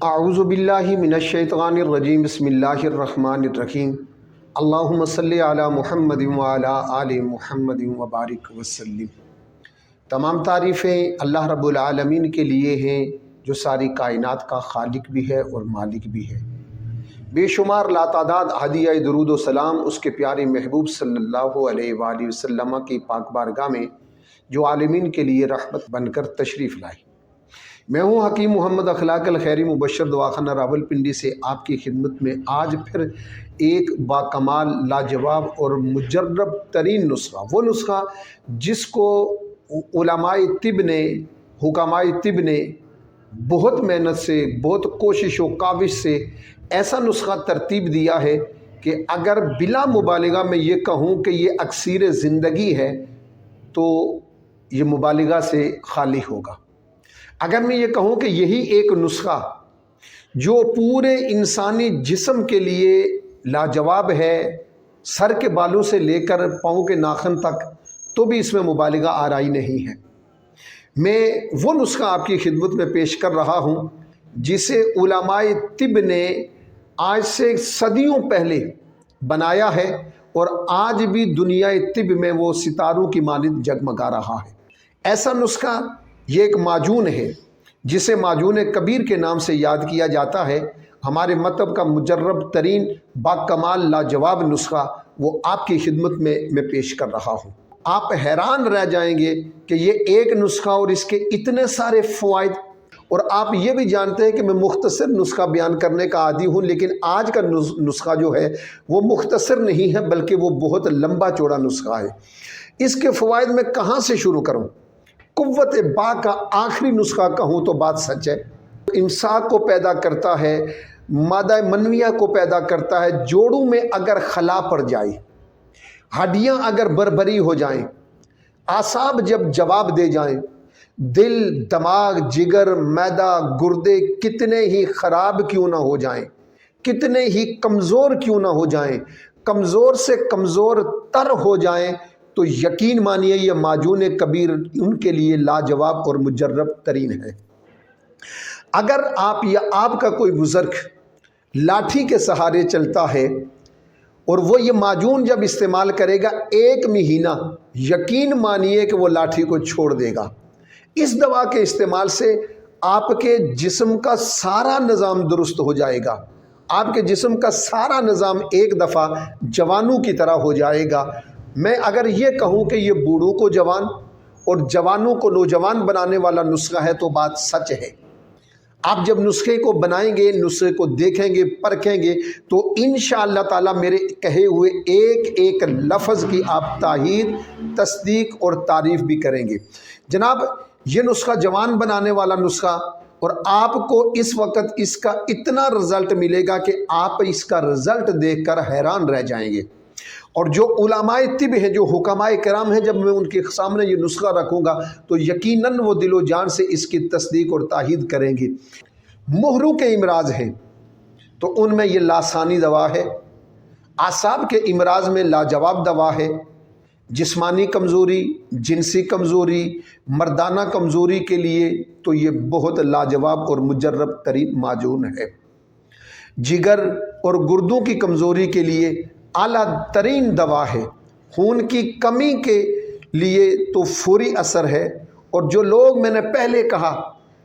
اعوذ باللہ من الشیطان الرجیم بسم اللہ الرحمن الرحیم اللہم صلی علی محمد وعلی آل محمد وبارک وسلم۔ تمام تعریفیں اللہ رب العالمین کے لیے ہیں جو ساری کائنات کا خالق بھی ہے اور مالک بھی ہے۔ بے شمار لاتعداد ہدیہ درود و سلام اس کے پیارے محبوب صلی اللہ علیہ وآلہ وسلم کی پاک بارگاہ میں جو عالمین کے لیے رحمت بن کر تشریف لائی۔ میں ہوں حکیم محمد اخلاق الخیری مبشر دواخانہ راولپنڈی سے آپ کی خدمت میں آج پھر ایک باکمال لاجواب اور مجرب ترین نسخہ، وہ نسخہ جس کو علماء طب نے، حکماء طب نے بہت محنت سے، بہت کوشش و کاوش سے ایسا نسخہ ترتیب دیا ہے کہ اگر بلا مبالغہ میں یہ کہوں کہ یہ اکسیر زندگی ہے تو یہ مبالغہ سے خالی ہوگا۔ اگر میں یہ کہوں کہ یہی ایک نسخہ جو پورے انسانی جسم کے لیے لاجواب ہے، سر کے بالوں سے لے کر پاؤں کے ناخن تک، تو بھی اس میں مبالغہ آرائی نہیں ہے۔ میں وہ نسخہ آپ کی خدمت میں پیش کر رہا ہوں جسے علماء طب نے آج سے صدیوں پہلے بنایا ہے اور آج بھی دنیا طب میں وہ ستاروں کی مانند جگمگا رہا ہے۔ ایسا نسخہ یہ ایک معجون ہے جسے معجون کبیر کے نام سے یاد کیا جاتا ہے۔ ہمارے مطلب کا مجرب ترین باکمال لاجواب نسخہ وہ آپ کی خدمت میں پیش کر رہا ہوں۔ آپ حیران رہ جائیں گے کہ یہ ایک نسخہ اور اس کے اتنے سارے فوائد، اور آپ یہ بھی جانتے ہیں کہ میں مختصر نسخہ بیان کرنے کا عادی ہوں، لیکن آج کا نسخہ جو ہے وہ مختصر نہیں ہے بلکہ وہ بہت لمبا چوڑا نسخہ ہے۔ اس کے فوائد میں کہاں سے شروع کروں؟ قوت با کا آخری نسخہ کہوں تو بات سچ ہے۔ امساک کو پیدا کرتا ہے، مادہ منویہ کو پیدا کرتا ہے، جوڑوں میں اگر خلا پڑ جائے، ہڈیاں اگر بربری ہو جائیں، اعصاب جب جواب دے جائیں، دل، دماغ، جگر، معدہ، گردے کتنے ہی خراب کیوں نہ ہو جائیں، کتنے ہی کمزور کیوں نہ ہو جائیں، کمزور سے کمزور تر ہو جائیں، تو یقین مانیے یہ معجون کبیر ان کے لیے لاجواب اور مجرب ترین ہے۔ اگر آپ یا آپ کا کوئی بزرگ لاٹھی کے سہارے چلتا ہے اور وہ یہ معجون جب استعمال کرے گا، ایک مہینہ یقین مانیے کہ وہ لاٹھی کو چھوڑ دے گا۔ اس دوا کے استعمال سے آپ کے جسم کا سارا نظام درست ہو جائے گا، آپ کے جسم کا سارا نظام ایک دفعہ جوانوں کی طرح ہو جائے گا۔ میں اگر یہ کہوں کہ یہ بوڑھوں کو جوان اور جوانوں کو نوجوان بنانے والا نسخہ ہے تو بات سچ ہے۔ آپ جب نسخے کو بنائیں گے، نسخے کو دیکھیں گے، پرکھیں گے، تو انشاءاللہ تعالی میرے کہے ہوئے ایک ایک لفظ کی آپ تائید، تصدیق اور تعریف بھی کریں گے۔ جناب، یہ نسخہ جوان بنانے والا نسخہ، اور آپ کو اس وقت اس کا اتنا رزلٹ ملے گا کہ آپ اس کا رزلٹ دیکھ کر حیران رہ جائیں گے۔ اور جو علماء طب ہیں، جو حکماء کرام ہیں، جب میں ان کے سامنے یہ نسخہ رکھوں گا تو یقیناً وہ دل و جان سے اس کی تصدیق اور تائید کریں گے۔ مہروں کے امراض ہیں تو ان میں یہ لاسانی دوا ہے، اعصاب کے امراض میں لاجواب دوا ہے، جسمانی کمزوری، جنسی کمزوری، مردانہ کمزوری کے لیے تو یہ بہت لاجواب اور مجرب ترین معجون ہے۔ جگر اور گردوں کی کمزوری کے لیے اعلیٰ ترین دوا ہے۔ خون کی کمی کے لیے تو فوری اثر ہے۔ اور جو لوگ، میں نے پہلے کہا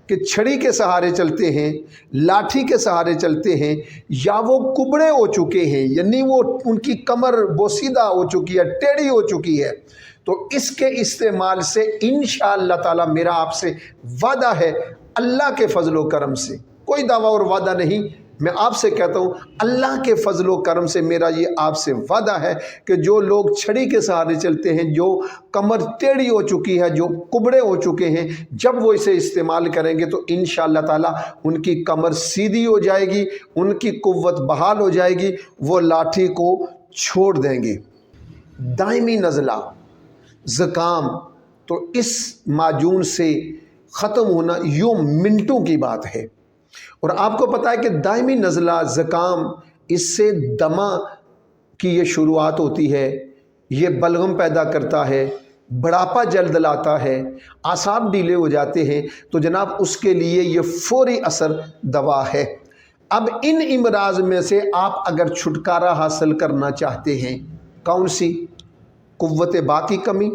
کہ چھڑی کے سہارے چلتے ہیں، لاٹھی کے سہارے چلتے ہیں، یا وہ کبڑے ہو چکے ہیں، یعنی وہ ان کی کمر بوسیدہ ہو چکی ہے، ٹیڑھی ہو چکی ہے، تو اس کے استعمال سے انشاءاللہ تعالی میرا آپ سے وعدہ ہے، اللہ کے فضل و کرم سے، کوئی دعویٰ اور وعدہ نہیں، میں آپ سے کہتا ہوں اللہ کے فضل و کرم سے میرا یہ آپ سے وعدہ ہے کہ جو لوگ چھڑی کے سہارے چلتے ہیں، جو کمر ٹیڑھی ہو چکی ہے، جو کبڑے ہو چکے ہیں، جب وہ اسے استعمال کریں گے تو انشاءاللہ تعالی ان کی کمر سیدھی ہو جائے گی، ان کی قوت بحال ہو جائے گی، وہ لاٹھی کو چھوڑ دیں گے۔ دائمی نزلہ، زکام، تو اس معجون سے ختم ہونا یوں منٹوں کی بات ہے۔ اور آپ کو پتہ ہے کہ دائمی نزلہ، زکام، اس سے دمہ کی یہ شروعات ہوتی ہے، یہ بلغم پیدا کرتا ہے، بڑھاپا جلد لاتا ہے، اعصاب ڈھیلے ہو جاتے ہیں، تو جناب اس کے لیے یہ فوری اثر دوا ہے۔ اب ان امراض میں سے آپ اگر چھٹکارا حاصل کرنا چاہتے ہیں، کون سی؟ قوت با کی کمی،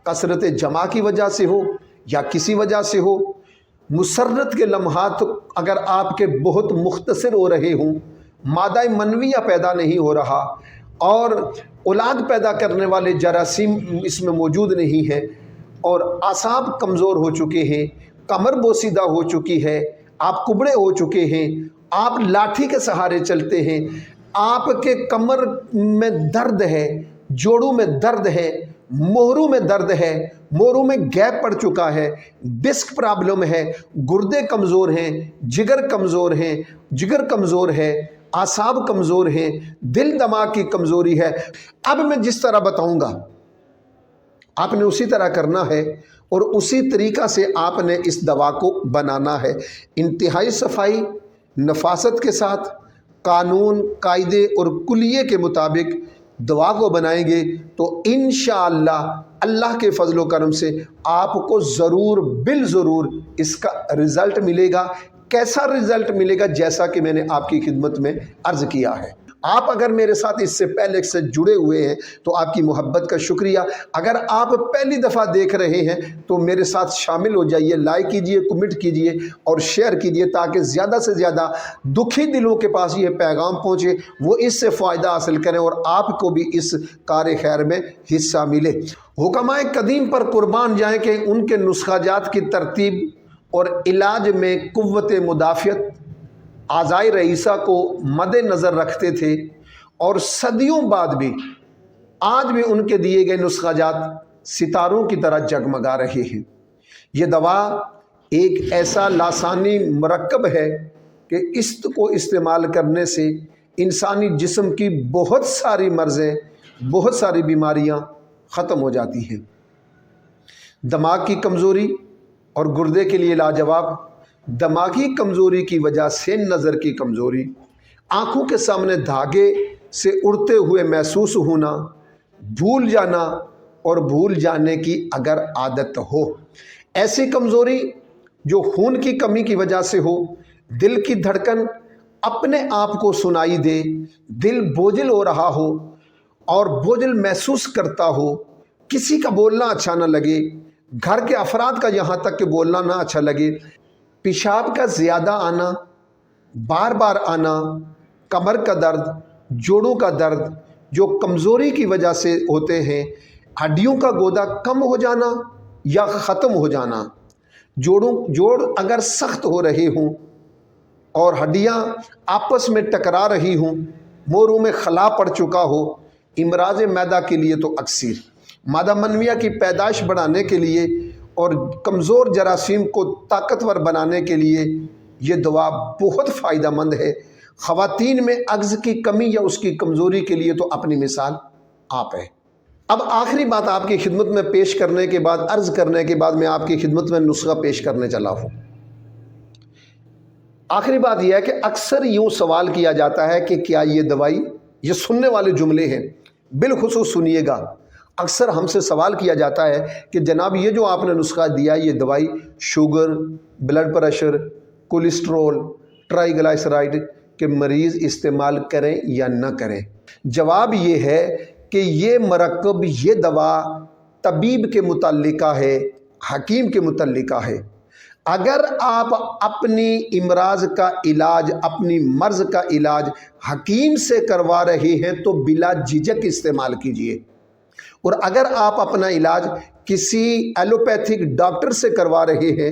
کثرت جمع کی وجہ سے ہو یا کسی وجہ سے ہو، مسرت کے لمحات اگر آپ کے بہت مختصر ہو رہے ہوں، مادہ منویہ پیدا نہیں ہو رہا اور اولاد پیدا کرنے والے جراثیم اس میں موجود نہیں ہیں، اور اعصاب کمزور ہو چکے ہیں، کمر بوسیدہ ہو چکی ہے، آپ کبڑے ہو چکے ہیں، آپ لاٹھی کے سہارے چلتے ہیں، آپ کے کمر میں درد ہے، جوڑوں میں درد ہے، موہروں میں درد ہے، موہروں میں گیپ پڑ چکا ہے، ڈسک پرابلم ہے، گردے کمزور ہیں، جگر کمزور ہیں، جگر کمزور ہے، اعصاب کمزور ہیں، دل دماغ کی کمزوری ہے۔ اب میں جس طرح بتاؤں گا آپ نے اسی طرح کرنا ہے، اور اسی طریقہ سے آپ نے اس دوا کو بنانا ہے، انتہائی صفائی نفاست کے ساتھ، قانون قاعدے اور کلیے کے مطابق دوا کو بنائیں گے تو انشاءاللہ اللہ کے فضل و کرم سے آپ کو ضرور بالضرور اس کا رزلٹ ملے گا۔ کیسا رزلٹ ملے گا؟ جیسا کہ میں نے آپ کی خدمت میں عرض کیا ہے۔ آپ اگر میرے ساتھ اس سے پہلے سے جڑے ہوئے ہیں تو آپ کی محبت کا شکریہ۔ اگر آپ پہلی دفعہ دیکھ رہے ہیں تو میرے ساتھ شامل ہو جائیے، لائک کیجئے، کمنٹ کیجئے اور شیئر کیجئے، تاکہ زیادہ سے زیادہ دکھی دلوں کے پاس یہ پیغام پہنچے، وہ اس سے فائدہ حاصل کریں اور آپ کو بھی اس کار خیر میں حصہ ملے۔ حکمائے قدیم پر قربان جائیں کہ ان کے نسخہ جات کی ترتیب اور علاج میں قوت مدافعت اعضائے رئیسہ کو مد نظر رکھتے تھے، اور صدیوں بعد بھی آج بھی ان کے دیے گئے نسخہ جات ستاروں کی طرح جگمگا رہے ہیں۔ یہ دوا ایک ایسا لاسانی مرکب ہے کہ اس کو استعمال کرنے سے انسانی جسم کی بہت ساری مرضیں، بہت ساری بیماریاں ختم ہو جاتی ہیں۔ دماغ کی کمزوری اور گردے کے لیے لاجواب، دماغی کمزوری کی وجہ سے نظر کی کمزوری، آنکھوں کے سامنے دھاگے سے اڑتے ہوئے محسوس ہونا، بھول جانا اور بھول جانے کی اگر عادت ہو، ایسی کمزوری جو خون کی کمی کی وجہ سے ہو، دل کی دھڑکن اپنے آپ کو سنائی دے، دل بوجھل ہو رہا ہو اور بوجھل محسوس کرتا ہو، کسی کا بولنا اچھا نہ لگے، گھر کے افراد کا یہاں تک کہ بولنا نہ اچھا لگے، پیشاب کا زیادہ آنا، بار بار آنا، کمر کا درد، جوڑوں کا درد جو کمزوری کی وجہ سے ہوتے ہیں، ہڈیوں کا گودا کم ہو جانا یا ختم ہو جانا، جوڑ اگر سخت ہو رہے ہوں اور ہڈیاں آپس میں ٹکرا رہی ہوں، موروں میں خلا پڑ چکا ہو، امراض معدہ کے لیے تو اکثر مادہ منویہ کی پیدائش بڑھانے کے لیے اور کمزور جراثیم کو طاقتور بنانے کے لیے یہ دوا بہت فائدہ مند ہے۔ خواتین میں عجز کی کمی یا اس کی کمزوری کے لیے تو اپنی مثال آپ ہے۔ اب آخری بات آپ کی خدمت میں پیش کرنے کے بعد، عرض کرنے کے بعد میں آپ کی خدمت میں نسخہ پیش کرنے چلا ہوں۔ آخری بات یہ ہے کہ اکثر یوں سوال کیا جاتا ہے کہ کیا یہ دوائی، یہ سننے والے جملے ہیں، بالخصوص سنیے گا، اکثر ہم سے سوال کیا جاتا ہے کہ جناب یہ جو آپ نے نسخہ دیا، یہ دوائی sugar, blood pressure, cholesterol, triglyceride کے مریض استعمال کریں یا نہ کریں؟ جواب یہ ہے کہ یہ مرکب، یہ دوا طبیب کے متعلقہ ہے، حکیم کے متعلقہ ہے۔ اگر آپ اپنی امراض کا علاج، اپنی مرض کا علاج حکیم سے کروا رہے ہیں تو بلا جھجک استعمال کیجئے، اور اگر آپ اپنا علاج کسی ایلوپیتھک ڈاکٹر سے کروا رہے ہیں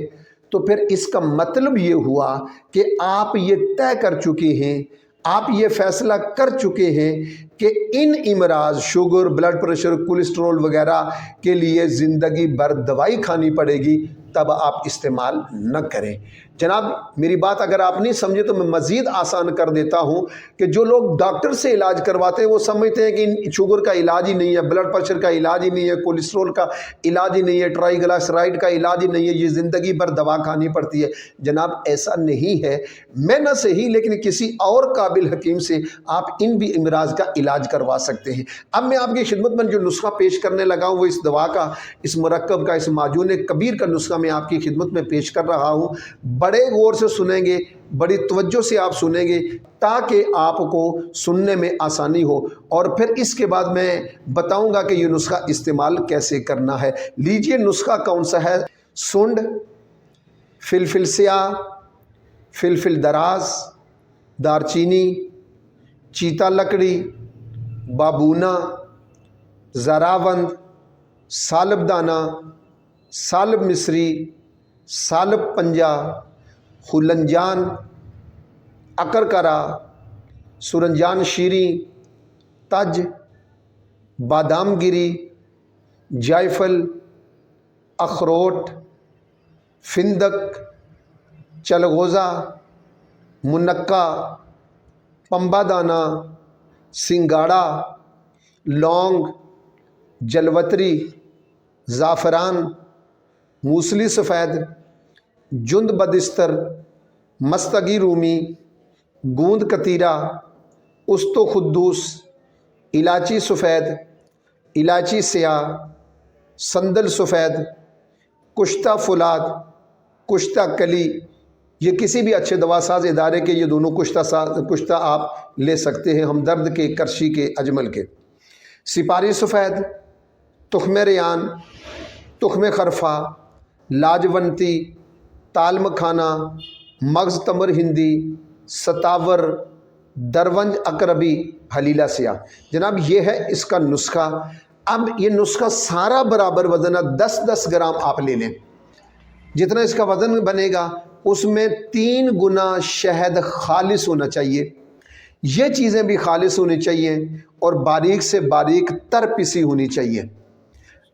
تو پھر اس کا مطلب یہ ہوا کہ آپ یہ طے کر چکے ہیں، آپ یہ فیصلہ کر چکے ہیں کہ ان امراض شوگر، بلڈ پریشر، کولیسٹرول وغیرہ کے لیے زندگی بھر دوائی کھانی پڑے گی، تب آپ استعمال نہ کریں۔ جناب میری بات اگر آپ نہیں سمجھے تو میں مزید آسان کر دیتا ہوں کہ جو لوگ ڈاکٹر سے علاج کرواتے ہیں وہ سمجھتے ہیں کہ شوگر کا علاج ہی نہیں ہے، بلڈ پریشر کا علاج ہی نہیں ہے، کولیسٹرول کا علاج ہی نہیں ہے، ٹرائیگلائسرائڈ کا علاج ہی نہیں ہے، یہ زندگی بھر دوا کھانی پڑتی ہے۔ جناب ایسا نہیں ہے، میں نہ صحیح لیکن کسی اور قابل حکیم سے آپ ان بھی امراض کا علاج کروا سکتے ہیں۔ اب میں آپ کی خدمت میں جو نسخہ پیش کرنے لگا ہوں وہ اس دوا کا، اس مرکب کا، اس معجون کبیر کا نسخہ میں آپ کی خدمت میں پیش کر رہا ہوں۔ بڑے غور سے سنیں گے، بڑی توجہ سے آپ سنیں گے تاکہ آپ کو سننے میں آسانی ہو، اور پھر اس کے بعد میں بتاؤں گا کہ یہ نسخہ استعمال کیسے کرنا ہے۔ لیجئے نسخہ کون سا ہے؟ سنڈ، فلفل سیاہ، فلفل دراز، دارچینی، چیتا لکڑی، بابونا، زراوند، سالب دانہ، سالب مصری، سالب پنجہ، خلنجان، اکرکرا، سرنجان شیریں، تج، بادام گری، جائفل، اخروٹ، فندق، چلغوزہ، منقہ، پمبا دانہ، سنگاڑا، لونگ، جلوتری، زعفران، موسلی سفید، جند بدستر، مستگی رومی، گوند کتیرہ، استو خدوس، الائچی سفید، الائچی سیاہ، سندل سفید، کشتہ فولاد، کشتہ کلی، یہ کسی بھی اچھے دوا ساز ادارے کے یہ دونوں کشتہ آپ لے سکتے ہیں، ہمدرد کے، کرشی کے، اجمل کے۔ سپاری سفید، تخم ریان، تخم خرفہ، لاجونتی، تال مکھانہ، مغز تمر ہندی، ستاور، درونج اقربی، حلیلہ سیاہ۔ جناب یہ ہے اس کا نسخہ۔ اب یہ نسخہ سارا برابر وزن ہے، 10-10 گرام آپ لے لیں۔ جتنا اس کا وزن بنے گا اس میں 3 گنا شہد خالص ہونا چاہیے، یہ چیزیں بھی خالص ہونی چاہیے، اور باریک سے باریک تر پسی ہونی چاہیے۔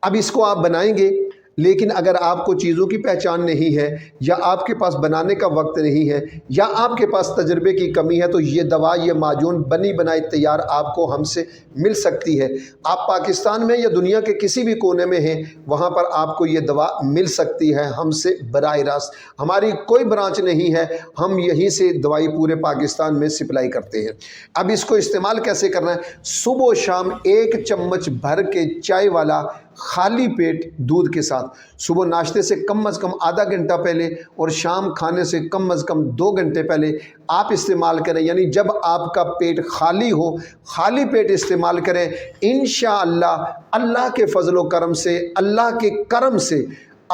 اب اس کو آپ بنائیں گے، لیکن اگر آپ کو چیزوں کی پہچان نہیں ہے، یا آپ کے پاس بنانے کا وقت نہیں ہے، یا آپ کے پاس تجربے کی کمی ہے، تو یہ دوا، یہ معجون بنی بنائی تیار آپ کو ہم سے مل سکتی ہے۔ آپ پاکستان میں یا دنیا کے کسی بھی کونے میں ہیں، وہاں پر آپ کو یہ دوا مل سکتی ہے ہم سے براہ راست۔ ہماری کوئی برانچ نہیں ہے، ہم یہیں سے دوائی پورے پاکستان میں سپلائی کرتے ہیں۔ اب اس کو استعمال کیسے کرنا ہے؟ صبح و شام 1 چمچ بھر کے چائے والا خالی پیٹ دودھ کے ساتھ، صبح ناشتے سے کم از کم آدھا گھنٹہ پہلے اور شام کھانے سے کم از کم 2 گھنٹے پہلے آپ استعمال کریں، یعنی جب آپ کا پیٹ خالی ہو، خالی پیٹ استعمال کریں۔ انشاءاللہ اللہ کے فضل و کرم سے، اللہ کے کرم سے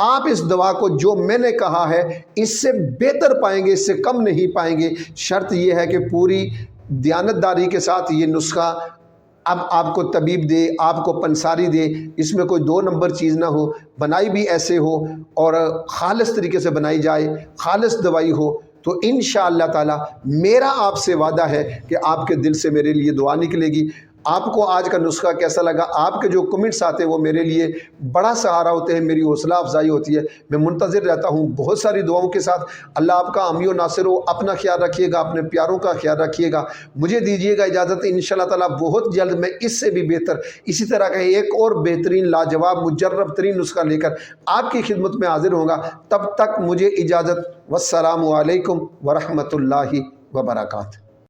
آپ اس دوا کو جو میں نے کہا ہے اس سے بہتر پائیں گے، اس سے کم نہیں پائیں گے۔ شرط یہ ہے کہ پوری دیانتداری کے ساتھ یہ نسخہ اب آپ کو طبیب دے، آپ کو پنساری دے، اس میں کوئی 2 نمبر چیز نہ ہو، بنائی بھی ایسے ہو اور خالص طریقے سے بنائی جائے، خالص دوائی ہو، تو انشاءاللہ تعالی میرا آپ سے وعدہ ہے کہ آپ کے دل سے میرے لیے دعا نکلے گی۔ آپ کو آج کا نسخہ کیسا لگا؟ آپ کے جو کمنٹس آتے ہیں وہ میرے لیے بڑا سہارا ہوتے ہیں، میری حوصلہ افزائی ہوتی ہے۔ میں منتظر رہتا ہوں بہت ساری دعاؤں کے ساتھ۔ اللہ آپ کا حامی و ناصر ہو۔ اپنا خیال رکھیے گا، اپنے پیاروں کا خیال رکھیے گا۔ مجھے دیجیے گا اجازت، انشاءاللہ تعالی بہت جلد میں اس سے بھی بہتر، اسی طرح کا ایک اور بہترین، لاجواب، مجرب ترین نسخہ لے کر آپ کی خدمت میں حاضر ہوں گا۔ تب تک مجھے اجازت، والسلام علیکم ورحمۃ اللہ وبرکاتہ۔